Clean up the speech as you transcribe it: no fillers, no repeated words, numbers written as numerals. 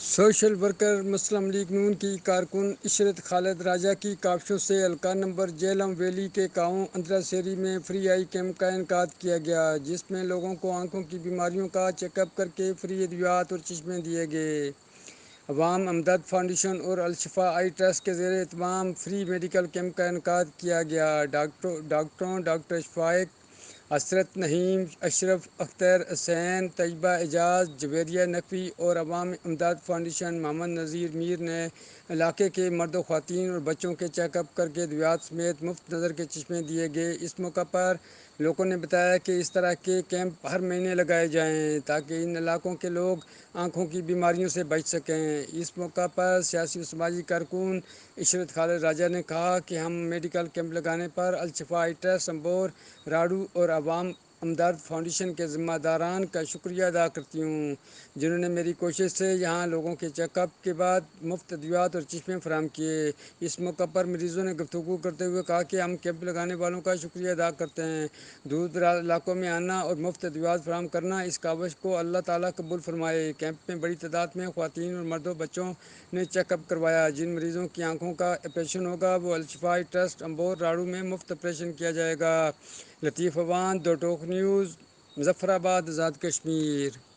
Social worker مسلم league نون کی کارکن عشرت خالد راجہ کی کاوشوں سے حلقہ نمبر جہلم ویلی کے گاؤں اندرا سیری میں فری آئی کیمپ کا انعقاد کیا گیا، جس میں لوگوں کو آنکھوں کی بیماریوں کا چیک اپ کر کے فری ادویات اور چشمے دیے گئے۔ عوام امداد فاؤنڈیشن اور الشفا آئی ٹرسٹ کے زیر اہتمام فری میڈیکل کیمپ کا انعقاد کیا گیا۔ ڈاکٹروں ڈاکٹر شفائق، عصرت نعیم، اشرف اختر حسین، طیبہ اعجاز، جویریہ نقوی اور عوام امداد فاؤنڈیشن محمد نذیر میر نے علاقے کے مرد و خواتین اور بچوں کے چیک اپ کر کے ادویات سمیت مفت نظر کے چشمے دیے گئے۔ اس موقع پر لوگوں نے بتایا کہ اس طرح کے کیمپ ہر مہینے لگائے جائیں تاکہ ان علاقوں کے لوگ آنکھوں کی بیماریوں سے بچ سکیں۔ اس موقع پر سیاسی و سماجی کارکن عشرت خالد راجہ نے کہا کہ ہم میڈیکل کیمپ لگانے پر الشفا آئی ٹرسٹ امبور راڑو اور عوام امداد فاؤنڈیشن کے ذمہ داران کا شکریہ ادا کرتی ہوں، جنہوں نے میری کوشش سے یہاں لوگوں کے چیک اپ کے بعد مفت ادویات اور چشمے فراہم کیے۔ اس موقع پر مریضوں نے گفتگو کرتے ہوئے کہا کہ ہم کیمپ لگانے والوں کا شکریہ ادا کرتے ہیں۔ دور دراز علاقوں میں آنا اور مفت ادویات فراہم کرنا، اس کاوش کو اللہ تعالیٰ قبول فرمائے۔ کیمپ میں بڑی تعداد میں خواتین اور مردوں بچوں نے چیک اپ کروایا۔ جن مریضوں کی آنکھوں کا آپریشن ہوگا وہ الشفا آئی ٹرسٹ امبور راڑو میں مفت آپریشن کیا جائے گا۔ لطیف اعوان، دوٹوک نیوز، مظفر آباد، آزاد کشمیر۔